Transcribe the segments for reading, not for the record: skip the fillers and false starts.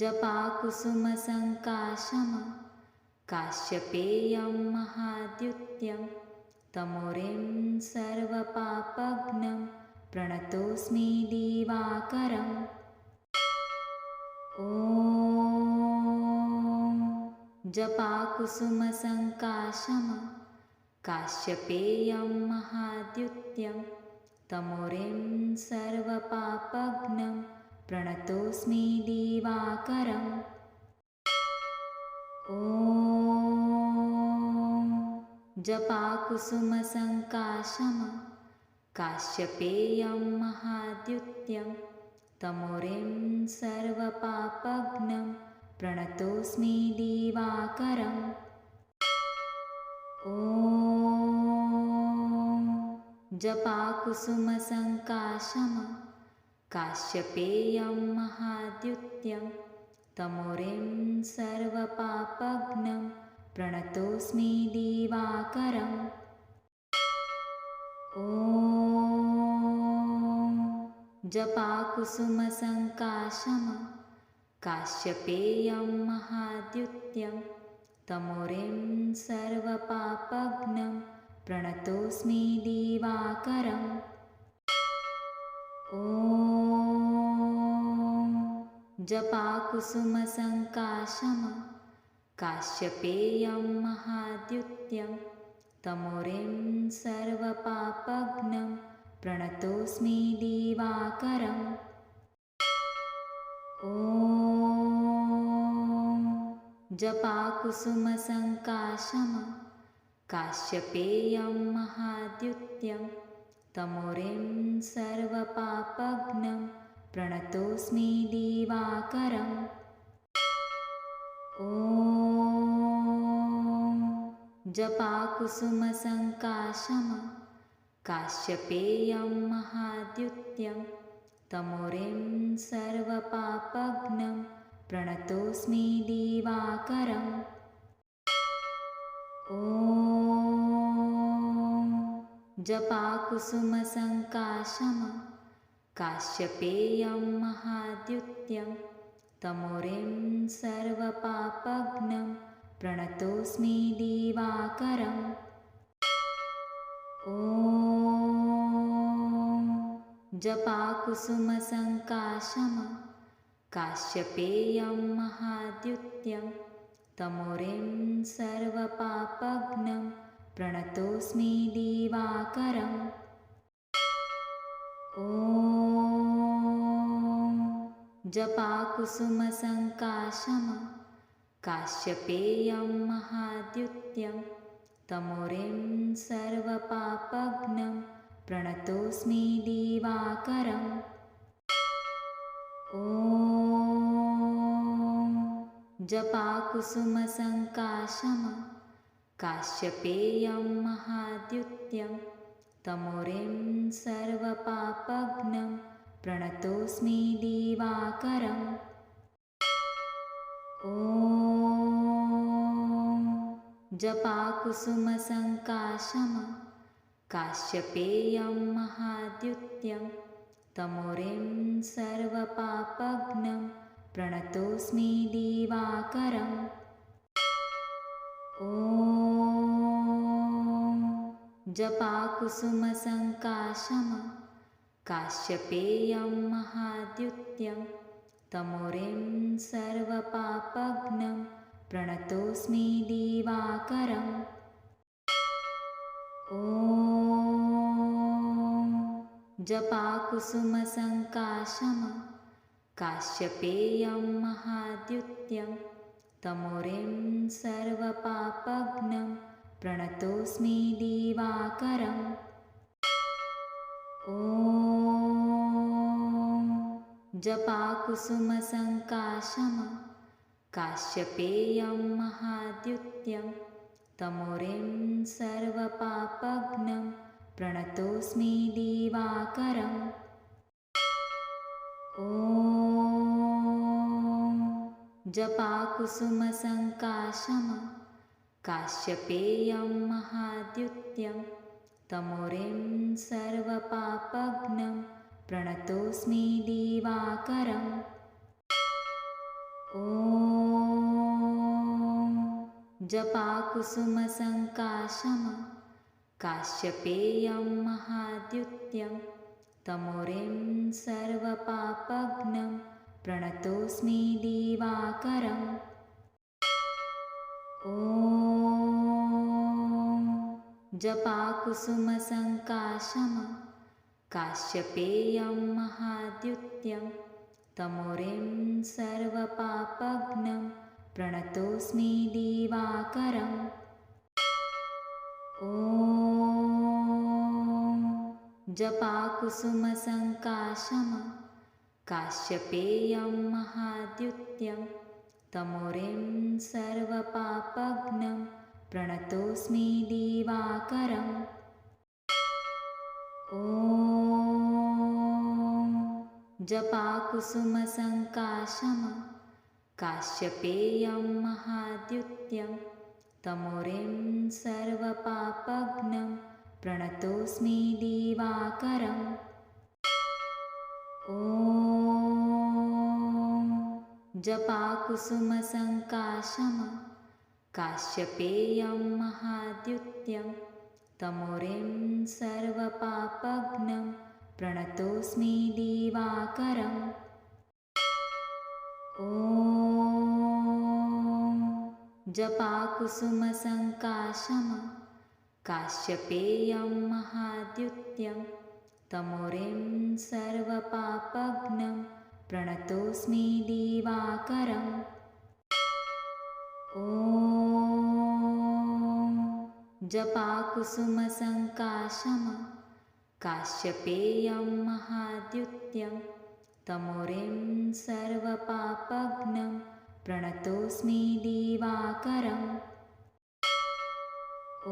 जपाकुसुमसङ्काशं काश्यपेयं महाद्युत्यं तमोरिं सर्वपापघ्नं प्रणतोऽस्मि दिवाकरम्। ॐ जपाकुसुमसङ्काशं काश्यपेयं महाद्युत्यं तमोरिं सर्वपापघ्नं प्रणतोऽस्मि दिवाकरम्। ॐ जपाकुसुमसङ्काशं काश्यपेयं महाद्युत्यं तमोरिं सर्वपापघ्नं प्रणतोऽस्मि दिवाकरम्। ॐ जपाकुसुमसङ्काशं काश्यपेयं महाद्युत्यं तमोरिं सर्वपापघ्नं प्रणतोऽस्मि दिवाकरम्। ॐ जपाकुसुमसङ्काशं काश्यपेयं महाद्युत्यं तमोरिं सर्वपापघ्नं प्रणतोऽस्मि दिवाकरम्। ॐ जपाकुसुमसङ्काशं काश्यपेयं महाद्युत्यं तमोरिं सर्वपापघ्नं प्रणतोऽस्मि दिवाकरम्। ॐ जपाकुसुमसङ्काशं काश्यपेयं महाद्युत्यं तमोरिं सर्वपापघ्नं प्रणतोऽस्मि दिवाकरम्। ॐ जपाकुसुमसङ्काशं काश्यपेयं महाद्युत्यं तमोरिं सर्वपापघ्नं प्रणतोऽस्मि दिवाकरम्। ॐ जपाकुसुमसङ्काशं काश्यपेयं महाद्युत्यं तमोरिं सर्वपापघ्नं प्रणतोऽस्मि दिवाकरम्। ॐ जपाकुसुमसङ्काशं काश्यपेयं महाद्युत्यं तमोरिं सर्वपापघ्नं प्रणतोऽस्मि दिवाकरम्। ॐ जपाकुसुमसङ्काशं काश्यपेयं महाद्युत्यं तमोरिं सर्वपापघ्नं प्रणतोऽस्मि दिवाकरम्। ॐ जपाकुसुमसङ्काशं काश्यपेयं महाद्युत्यं तमोरिं सर्वपापघ्नं प्रणतोऽस्मि दिवाकरम्। ॐ जपाकुसुमसङ्काशं काश्यपेयं महाद्युत्यं तमोरिं सर्वपापघ्नं प्रणतोऽस्मि दिवाकरम्। ॐ जपाकुसुमसङ्काशं काश्यपेयं महाद्युत्यं तमोरिं सर्वपापघ्नं प्रणतोऽस्मि दिवाकरम्। ॐ जपाकुसुमसङ्काशं काश्यपेयं महाद्युत्यं तमोरिं सर्वपापघ्नं प्रणतोऽस्मि दिवाकरम्। ॐ जपाकुसुमसङ्काशं काश्यपेयं महाद्युत्यं तमोरिं सर्वपापघ्नं प्रणतोऽस्मि दिवाकरम्। ॐ जपाकुसुमसङ्काशं काश्यपेयं महाद्युत्यं तमोरिं सर्वपापघ्नं प्रणतोऽस्मि दिवाकरम्। ॐ ॐ जपाकुसुमसङ्काशं काश्यपेयं महाद्युत्यं तमोरिं सर्वपापघ्नं प्रणतोऽस्मि दिवाकरम् ॐ जपाकुसुमसङ्काशं काश्यपेयं महाद्युत्यं तमोरिं सर्वपापघ्नं प्रणतोऽस्मि दिवाकरम् ॐ जपाकुसुमसङ्काशं काश्यपेयं महाद्युत्यं तमोरिं सर्वपापघ्नं प्रणतोऽस्मि दिवाकरम् ॐ जपाकुसुमसङ्काशं काश्यपेयं महाद्युत्यं तमोरिं सर्वपापघ्नं प्रणतोऽस्मि दिवाकरम् ॐ जपाकुसुमसङ्काशं काश्यपेयं महाद्युत्यं तमोरिं सर्वपापघ्नं प्रणतोऽस्मि दिवाकरम् ॐ जपाकुसुमसङ्काशं काश्यपेयं महाद्युत्यं तमोरिं सर्वपापघ्नं प्रणतोऽस्मि दिवाकरम् ॐ जपाकुसुमसङ्काशं काश्यपेयं महाद्युत्यं तमोरिं सर्वपापघ्नं प्रणतोऽस्मि दिवाकरम्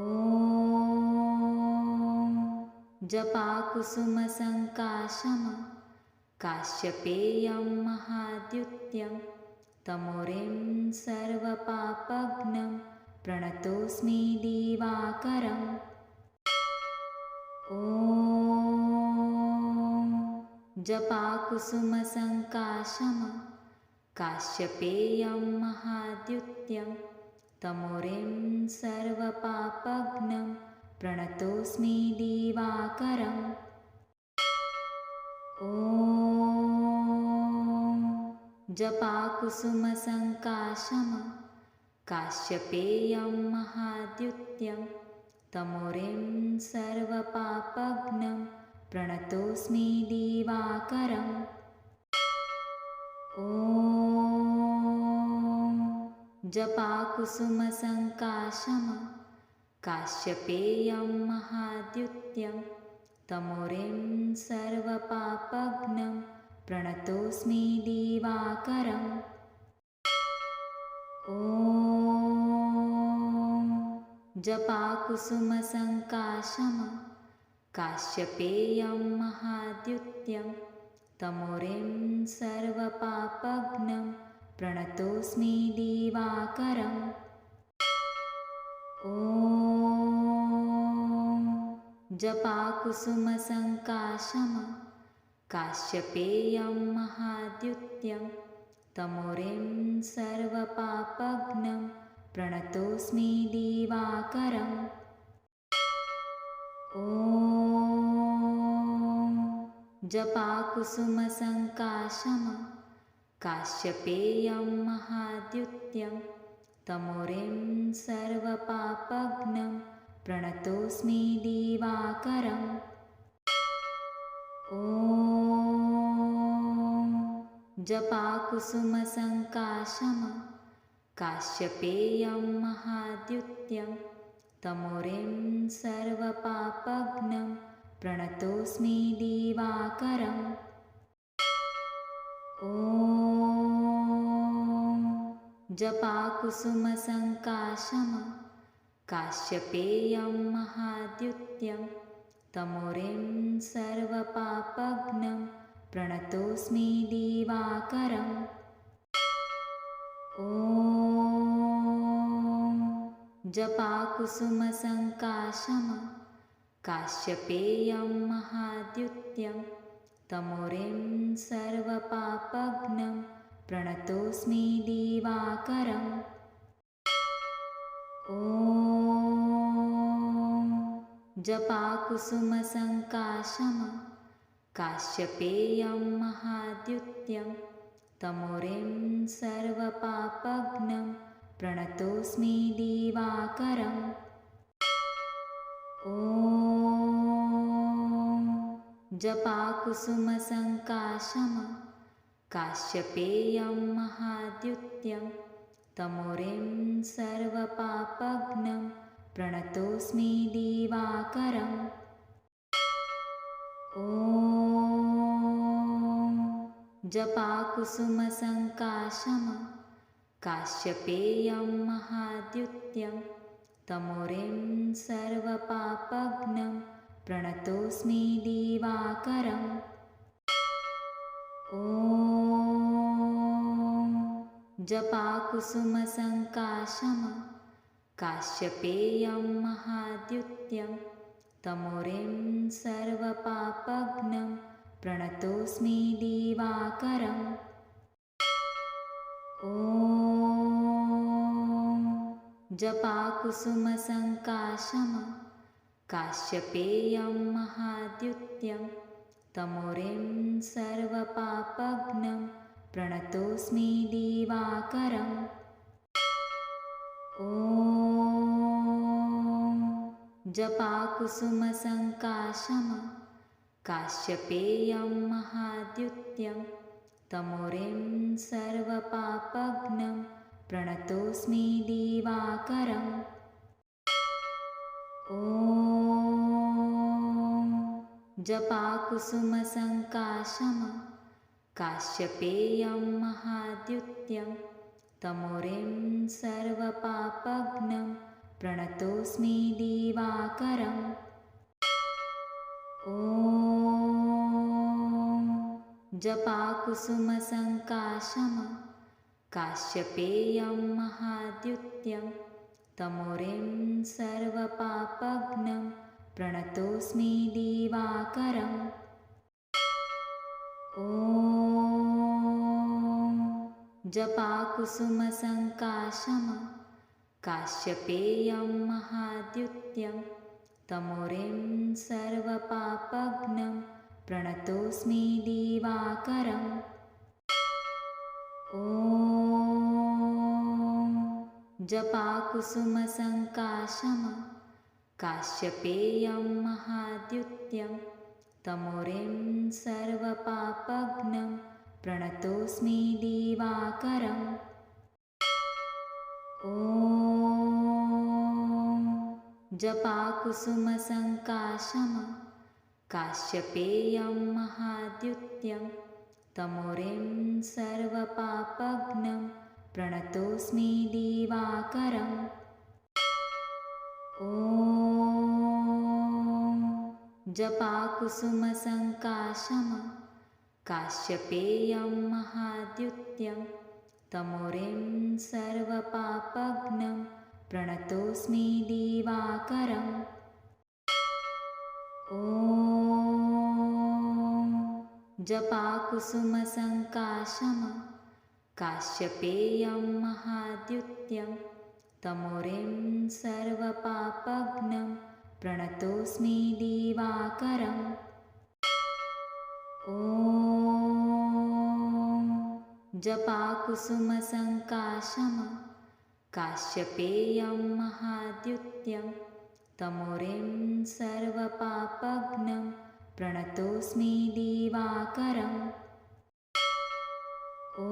ॐ जपाकुसुमसङ्काशं काश्यपेयं महाद्युत्यं तमोरिं सर्वपापघ्नं प्रणतोऽस्मि दिवाकरम् ॐ जपाकुसुमसङ्काशं काश्यपेयं महाद्युत्यं तमोरिं सर्वपापघ्नं प्रणतोऽस्मि दिवाकरम् ॐ जपाकुसुमसङ्काशं काश्यपेयं महाद्युत्यं तमोरिं सर्वपापघ्नं प्रणतोऽस्मि दिवाकरम् ॐ जपाकुसुमसङ्काशं काश्यपेयं महाद्युत्यं तमोरिं सर्वपापघ्नं प्रणतोऽस्मि दिवाकरम् ॐ जपाकुसुमसङ्काशं काश्यपेयं महाद्युत्यं तमोरिं सर्वपापघ्नं प्रणतोऽस्मि दिवाकरम् ॐ जपाकुसुमसङ्काशं काश्यपेयं महाद्युत्यं तमोरिं सर्वपापघ्नं प्रणतोऽस्मि दिवाकरम् ॐ जपाकुसुमसङ्काशं काश्यपेयं महाद्युत्यं तमोरिं सर्वपापघ्नं प्रणतोऽस्मि दिवाकरम् ॐ जपाकुसुमसङ्काशं काश्यपेयं महाद्युत्यं तमोरिं सर्वपापघ्नं प्रणतोऽस्मि दिवाकरम् ॐ जपाकुसुमसङ्काशं काश्यपेयं महाद्युत्यं तमोरिं सर्वपापघ्नं प्रणतोऽस्मि दिवाकरम् ॐ जपाकुसुमसङ्काशं काश्यपेयं महाद्युत्यं तमोरिं सर्वपापघ्नं प्रणतोऽस्मि दिवाकरम् ॐ जपाकुसुमसङ्काशम् काश्यपेयं महाद्युत्यं तमोरिं सर्वपापघ्नं प्रणतोऽस्मि दिवाकरम् ॐ जपाकुसुमसङ्काशम् काश्यपेयं महाद्युत्यं तमोरिं सर्वपापघ्नं प्रणतोऽस्मि दिवाकरम् ॐ जपाकुसुमसङ्काशम् काश्यपेयं महाद्युत्यं तमोरिं सर्वपापघ्नं प्रणतोऽस्मि दिवाकरम् ॐ जपाकुसुमसङ्काशम् काश्यपेयं महाद्युत्यं तमोरिं सर्वपापघ्नं प्रणतोऽस्मि दिवाकरम् ॐ जपाकुसुमसङ्काशम् काश्यपेयं महाद्युत्यं तमोरिं सर्वपापघ्नं प्रणतोऽस्मि दिवाकरम् ॐ जपाकुसुमसङ्काशम् काश्यपेयं महाद्युत्यं तमोरिं सर्वपापघ्नं प्रणतोऽस्मि दिवाकरम् ॐ जपाकुसुमसङ्काशम् काश्यपेयं महाद्युत्यं तमोरिं सर्वपापघ्नं प्रणतोऽस्मि दिवाकरम् ॐ जपाकुसुमसङ्काशम् काश्यपेयं महाद्युत्यं तमोरिं सर्वपापघ्नं प्रणतोऽस्मि दिवाकरम् ॐ जपाकुसुमसङ्काशम् काश्यपेयं महाद्युत्यं तमोरिं सर्वपापघ्नं प्रणतोऽस्मि दिवाकरम् ॐ जपाकुसुमसङ्काशम् काश्यपेयं महाद्युत्यं तमोरिं सर्वपापघ्नं प्रणतोऽस्मि दिवाकरम् ॐ जपाकुसुमसङ्काशम् काश्यपेयं महाद्युत्यं तमोरिं सर्वपापघ्नं प्रणतोऽस्मि दिवाकरम् ॐ जपाकुसुमसङ्काशम् काश्यपेयं महाद्युत्यं तमोरिं सर्वपापघ्नं प्रणतोऽस्मि दिवाकरम् ॐ जपाकुसुमसङ्काशम् काश्यपेयं महाद्युत्यं तमोरिं सर्वपापघ्नं प्रणतोऽस्मि दिवाकरम् ॐ जपाकुसुमसङ्काशम् काश्यपेयं महाद्युत्यं तमोरिं सर्वपापघ्नं प्रणतोऽस्मि दिवाकरम् ॐ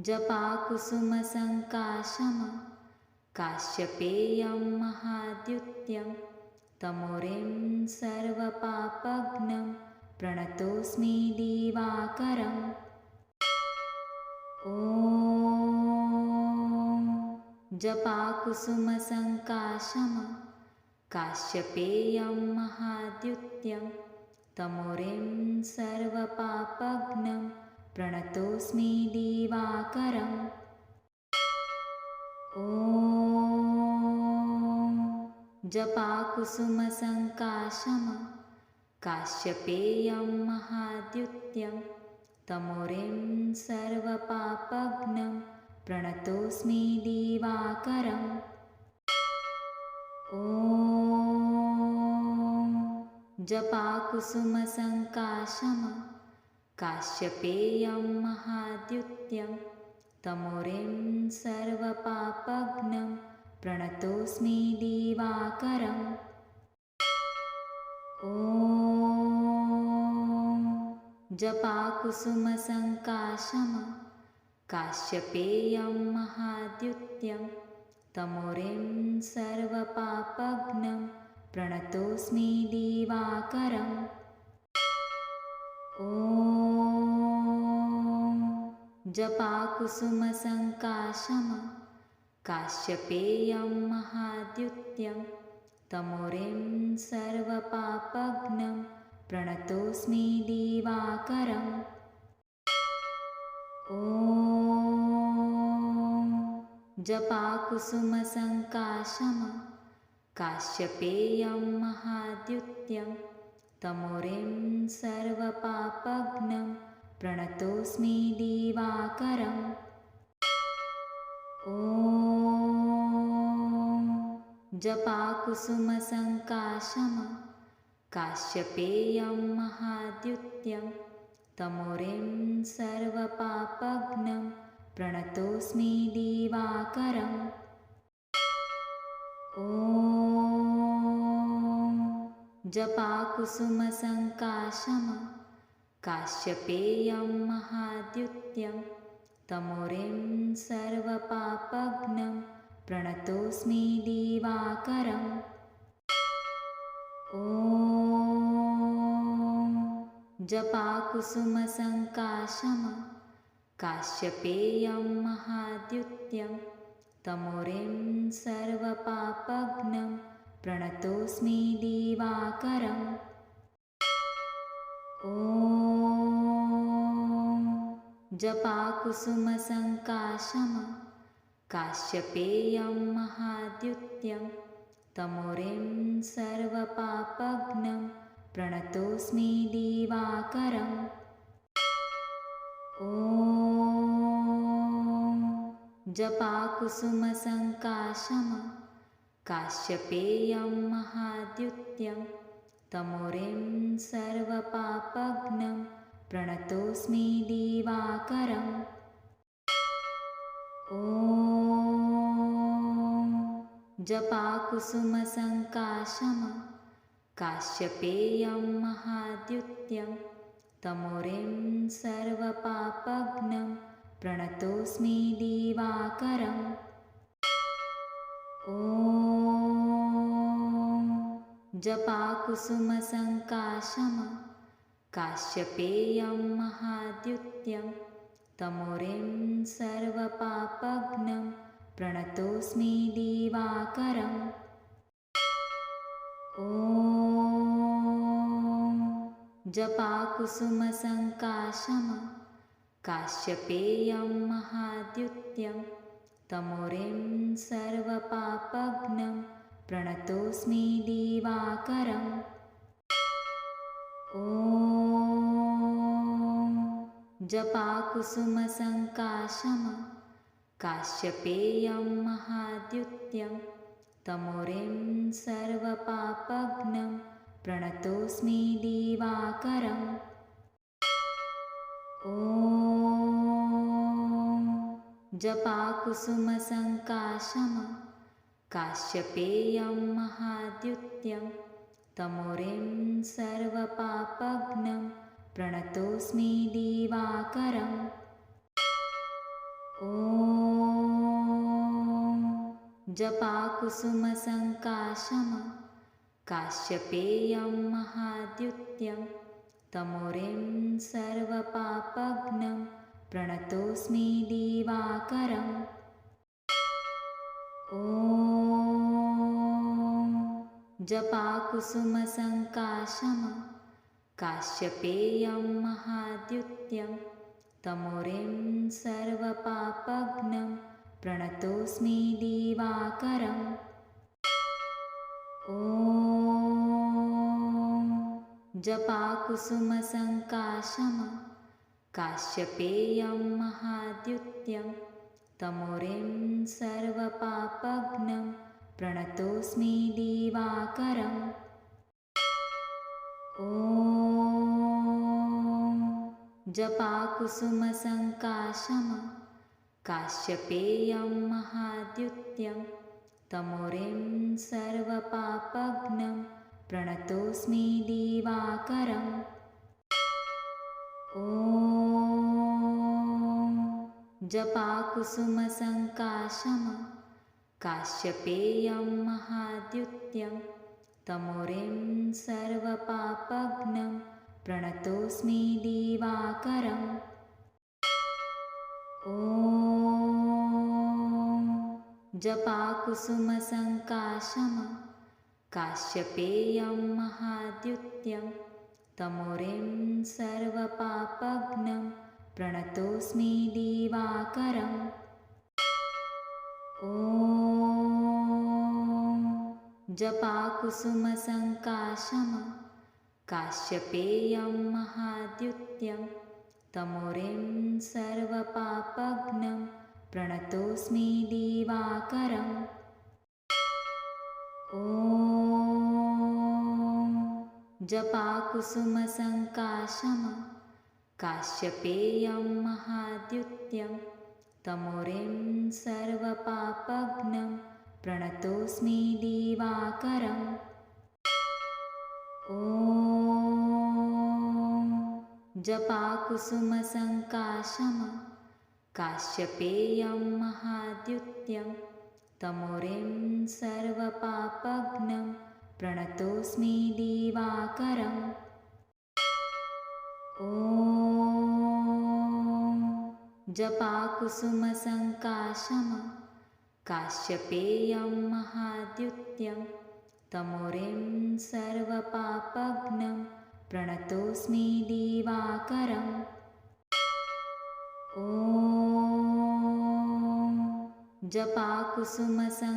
जपाकुसुमसङ्काशम् काश्यपेयं महाद्युत्यं तमोरिं सर्वपापघ्नं प्रणतोऽस्मि दिवाकरम् ॐ जपाकुसुमसङ्काशम् काश्यपेयं महाद्युत्यं तमोरिं सर्वपापघ्नं प्रणतोऽस्मि दिवाकरम् ॐ जपाकुसुमसङ्काशम् काश्यपेयं महाद्युत्यं तमोरिं सर्वपापघ्नं प्रणतोऽस्मि दिवाकरम् ॐ जपाकुसुमसङ्काशम् काश्यपेयं महाद्युत्यं तमोरिं सर्वपापघ्नं प्रणतोऽस्मि दिवाकरम् ॐ जपाकुसुमसङ्काशम् काश्यपेयं महाद्युत्यं तमोरिं सर्वपापघ्नं प्रणतोऽस्मि दिवाकरम् ॐ जपाकुसुमसङ्काशम् काश्यपेयं महाद्युत्यं तमोरिं सर्वपापघ्नं प्रणतोऽस्मि दिवाकरम् ॐ जपाकुसुमसङ्काशम् काश्यपेयं महाद्युत्यं तमोरिं सर्वपापघ्नं प्रणतोऽस्मि दिवाकरम् ॐ जपाकुसुमसङ्काशम् काश्यपेयं महाद्युत्यं तमोरिं सर्वपापघ्नं प्रणतोऽस्मि दिवाकरम् ॐ जपाकुसुमसङ्काशम् काश्यपेयं महाद्युत्यं तमोरिं सर्वपापघ्नं प्रणतोऽस्मि दिवाकरम् ॐ जपाकुसुमसङ्काशम् काश्यपेयं महाद्युत्यं तमोरिं सर्वपापघ्नं प्रणतोऽस्मि दिवाकरम् ॐ जपाकुसुमसङ्काशम् काश्यपेयं महाद्युत्यं तमोरिं सर्वपापघ्नं प्रणतोऽस्मि दिवाकरम् ॐ जपाकुसुमसङ्काशम् काश्यपेयं महाद्युत्यं तमोरिं सर्वपापघ्नं प्रणतोऽस्मि दिवाकरम् ॐ जपाकुसुमसङ्काशम् काश्यपेयं महाद्युत्यं तमोरिं सर्वपापघ्नं प्रणतोऽस्मि दिवाकरम् ॐ जपाकुसुमसङ्काशम् काश्यपेयं महाद्युत्यं तमोरिं सर्वपापघ्नं प्रणतोऽस्मि दिवाकरम् ॐ जपाकुसुमसङ्काशम् काश्यपेयं महाद्युत्यं तमोरिं सर्वपापघ्नं प्रणतोऽस्मि दिवाकरम् ॐ जपाकुसुमसङ्काशम् काश्यपेयं महाद्युत्यं तमोरिं सर्वपापघ्नं प्रणतोऽस्मि दिवाकरम् ॐ जपाकुसुमसङ्काशम् काश्यपेयं महाद्युत्यं तमोरिं सर्वपापघ्नं प्रणतोऽस्मि दिवाकरम् ॐ जपाकुसुमसङ्काशम् काश्यपेयं महाद्युत्यं तमोरिं सर्वपापघ्नं प्रणतोऽस्मि दिवाकरम् ॐ जपाकुसुमसङ्काशम् काश्यपेयं महाद्युत्यं तमोरिं सर्वपापघ्नं प्रणतोऽस्मि दिवाकरम् ॐ जपाकुसुमसङ्काशम् काश्यपेयं महाद्युत्यं तमोरिं सर्वपापघ्नं प्रणतोऽस्मि दिवाकरम् ॐ जपाकुसुमसङ्काशम काश्यपेयं महाद्युत्यं तमोरिं सर्वपापघ्नं प्रणतोऽस्मि दिवाकरम् ॐ जपाकुसुमसङ्काशम काश्यपेयं महाद्युत्यं तमोरिं सर्वपापघ्नं प्रणतोऽस्मि दिवाकरम् ॐ जपाकुसुमसङ्काशम काश्यपेयं महाद्युत्यं तमोरिं सर्वपापघ्नं प्रणतोऽस्मि दिवाकरम् ॐ जपाकुसुमसङ्काशम काश्यपेयं महाद्युत्यं तमोरिं सर्वपापघ्नं प्रणतोऽस्मि दिवाकरम् ॐ जपाकुसुमसङ्काशम काश्यपेयं महाद्युत्यं तमोरिं सर्वपापघ्नं प्रणतोऽस्मि दिवाकरम् ॐ जपाकुसुमसङ्काशम काश्यपेयं महाद्युत्यं तमोरिं सर्वपापघ्नं प्रणतोऽस्मि दिवाकरम् ॐ जपाकुसुमसङ्काशम काश्यपेयं महाद्युत्यं तमोरिं सर्वपापघ्नं प्रणतोऽस्मि दिवाकरम् ॐ जपाकुसुमसङ्काशम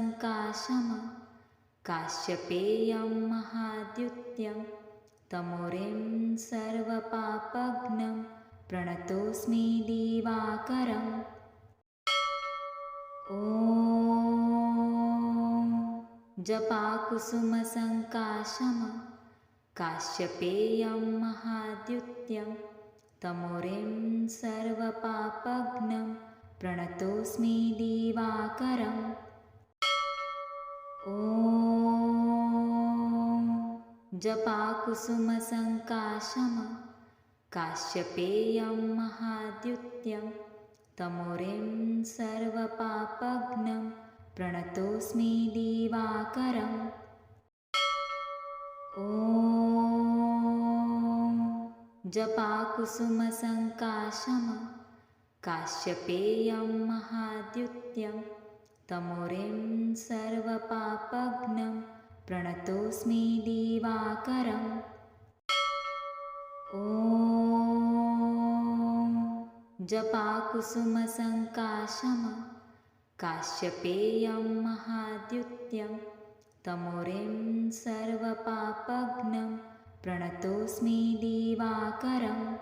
काश्यपेयं महाद्युत्यं तमोरिं सर्वपापघ्नं प्रणतोऽस्मि दिवाकरम् ॐ जपाकुसुमसङ्काशम काश्यपेयं महाद्युत्यं तमोरिं सर्वपापघ्नं प्रणतोऽस्मि दिवाकरम् ॐ जपाकुसुमसङ्काशम काश्यपेयं महाद्युत्यं तमोरिं सर्वपापघ्नं प्रणतोऽस्मि दिवाकरम् ॐ जपाकुसुमसङ्काशम काश्यपेयं महाद्युत्यं तमोरिं सर्वपापघ्नं प्रणतोऽस्मि दिवाकरम् ॐ जपाकुसुमसङ्काशम काश्यपेयं महाद्युत्यं तमोरिं सर्वपापघ्नं प्रणतोऽस्मि दिवाकरम्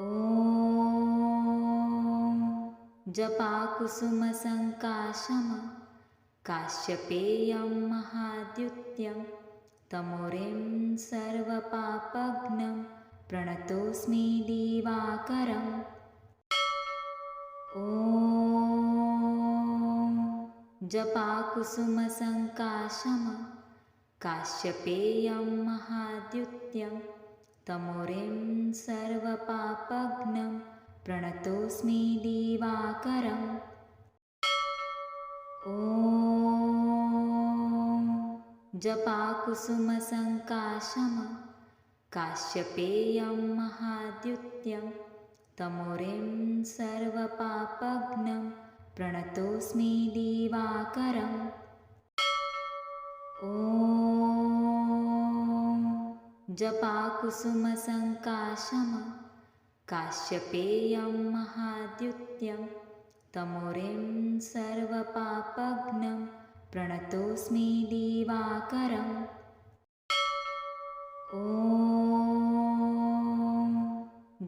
ॐ जपाकुसुमसङ्काशम काश्यपेयं महाद्युत्यं तमोरिं सर्वपापघ्नं प्रणतोऽस्मि दिवाकरम् ॐ जपाकुसुमसङ्काशम काश्यपेयं महाद्युत्यं तमोरिं सर्वपापघ्नं प्रणतोऽस्मि दिवाकरम् ॐ जपाकुसुमसङ्काशम काश्यपेयं महाद्युत्यं तमोरिं सर्वपापघ्नं प्रणतोऽस्मि दिवाकरम् ॐ जपाकुसुमसङ्काशम काश्यपेयं महाद्युत्यं तमोरिं सर्वपापघ्नं प्रणतोऽस्मि दिवाकरम् ॐ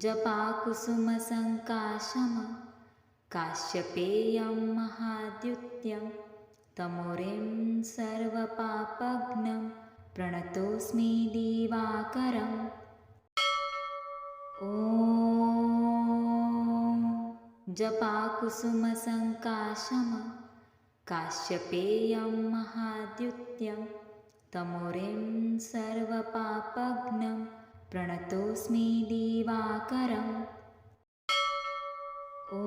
जपाकुसुमसङ्काशं काश्यपेयं महाद्युत्यं तमोरिं सर्वपापघ्नं प्रणतोऽस्मि दिवाकरम् ॐ जपाकुसुमसङ्काशं काश्यपेयं महाद्युत्यं तमोरिं सर्वपापघ्नं प्रणतोऽस्मि दिवाकरम् ॐ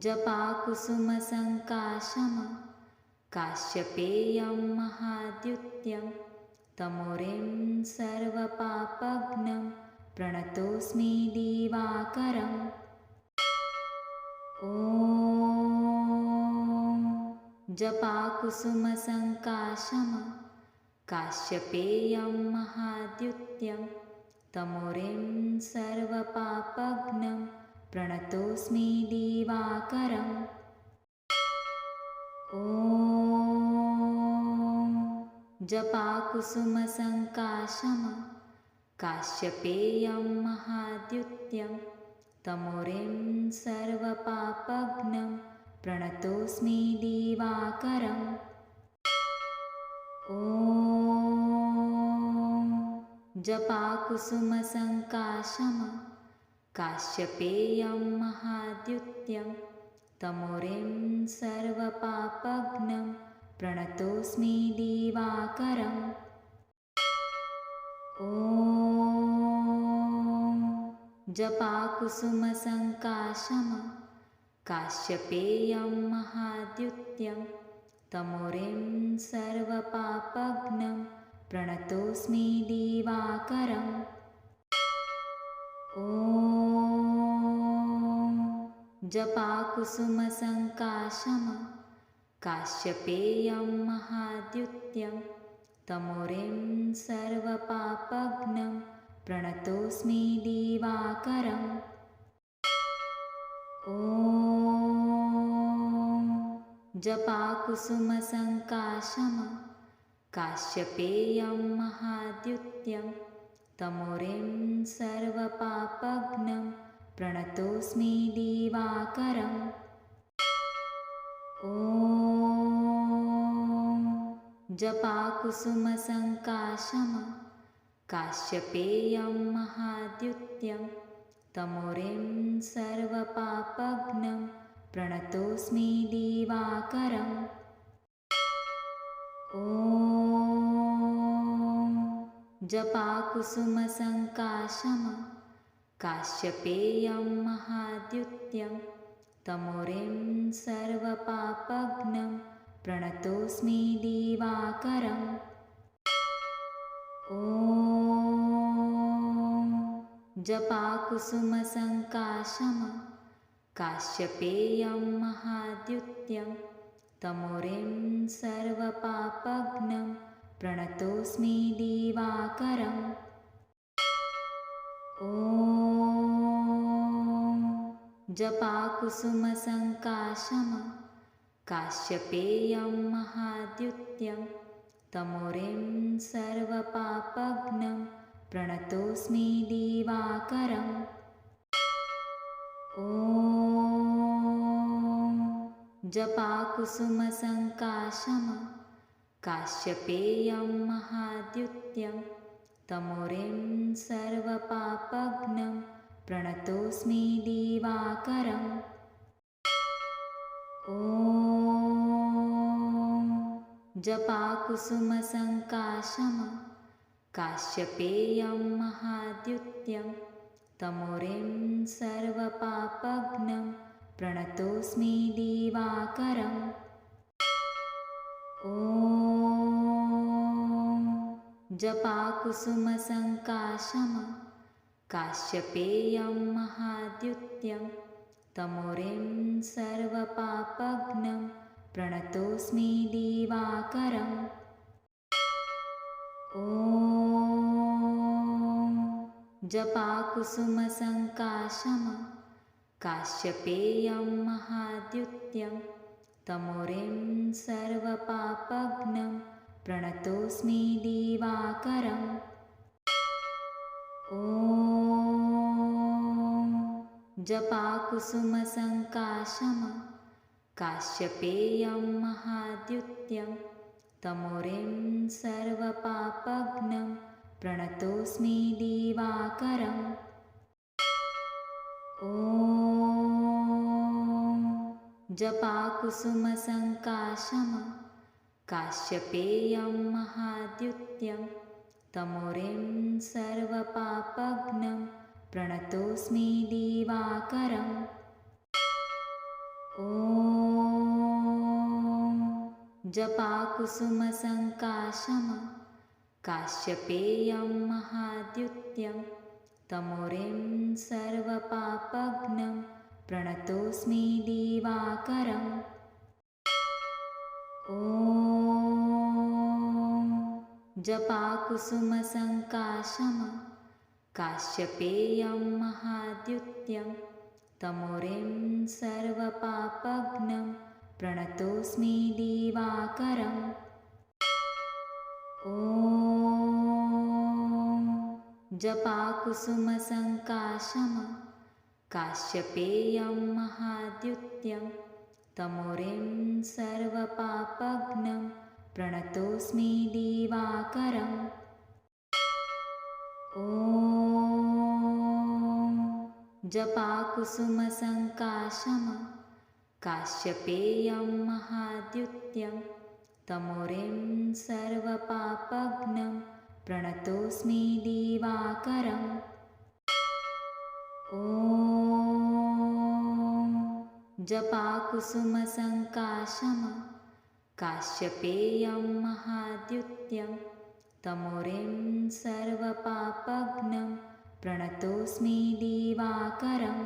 जपाकुसुमसङ्काशं काश्यपेयं महाद्युत्यं तमोरिं सर्वपापघ्नं प्रणतोऽस्मि दिवाकरम् ॐ जपाकुसुमसङ्काशं काश्यपेयं महाद्युत्यं तमोरिं सर्वपापघ्नं प्रणतोऽस्मि दिवाकरम् ॐ जपाकुसुमसङ्काशं काश्यपेयं महाद्युत्यं तमोरिं सर्वपापघ्नं प्रणतोऽस्मि दिवाकरम् ॐ जपाकुसुमसङ्काशं काश्यपेयं महाद्युत्यं तमोरिं सर्वपापघ्नं प्रणतोऽस्मि दिवाकरम् ॐ जपाकुसुमसङ्काशं काश्यपेयं महाद्युत्यं तमोरिं सर्वपापघ्नं प्रणतोऽस्मि दिवाकरम् ॐ जपाकुसुमसङ्काशं काश्यपेयं महाद्युत्यं तमोरिं सर्वपापघ्नं प्रणतोऽस्मि दिवाकरम् ॐ जपाकुसुमसङ्काशं काश्यपेयं महाद्युत्यं तमोरिं सर्वपापघ्नं प्रणतोऽस्मि दिवाकरम् ॐ जपाकुसुमसङ्काशं काश्यपेयं महाद्युत्यं तमोरिं सर्वपापघ्नं प्रणतोऽस्मि दिवाकरम् ॐ जपाकुसुमसङ्काशं काश्यपेयं महाद्युत्यं तमोरिं सर्वपापघ्नं प्रणतोऽस्मि दिवाकरम् ॐ जपाकुसुमसङ्काशं काश्यपेयं महाद्युत्यं तमोरिं सर्वपापघ्नं प्रणतोऽस्मि दिवाकरम् ॐ जपाकुसुमसङ्काशं काश्यपेयं महाद्युत्यं तमोरिं सर्वपापघ्नं प्रणतोऽस्मि दिवाकरम् ॐ जपाकुसुमसङ्काशं काश्यपेयं महाद्युत्यं तमोरिं सर्वपापघ्नं प्रणतोऽस्मि दिवाकरम् ॐ जपाकुसुमसङ्काशं काश्यपेयं महाद्युत्यं तमोरिं सर्वपापघ्नं प्रणतोऽस्मि दिवाकरम् ॐ जपाकुसुमसङ्काशं काश्यपेयं महाद्युत्यं तमोरिं सर्वपापघ्नं प्रणतोऽस्मि दिवाकरम् ॐ जपाकुसुमसङ्काशं काश्यपेयं महाद्युत्यं तमोरिं सर्वपापघ्नं प्रणतोऽस्मि दिवाकरम् ॐ जपाकुसुमसङ्काशम् काश्यपेयं महाद्युत्यं तमोरिं सर्वपापघ्नं प्रणतोऽस्मि दिवाकरम् ॐ जपाकुसुमसङ्काशम् काश्यपेयं महाद्युत्यं तमोरिं सर्वपापघ्नं प्रणतोऽस्मि दिवाकरम् ॐ जपाकुसुमसङ्काशम् काश्यपेयं महाद्युत्यं तमोरिं सर्वपापघ्नं प्रणतोऽस्मि दिवाकरम् ॐ जपाकुसुमसङ्काशम् काश्यपेयं महाद्युत्यं तमोरिं सर्वपापघ्नं प्रणतोऽस्मि दिवाकरम् ॐ जपाकुसुमसङ्काशम् काश्यपेयं महाद्युत्यं तमोरिं सर्वपापघ्नं प्रणतोऽस्मि दिवाकरम् ॐ जपाकुसुमसङ्काशम् काश्यपेयं महाद्युत्यं तमोरिं सर्वपापघ्नं प्रणतोऽस्मि दिवाकरम् ॐ जपाकुसुमसङ्काशम् काश्यपेयं महाद्युत्यं तमोरिं सर्वपापघ्नं प्रणतोऽस्मि दिवाकरम्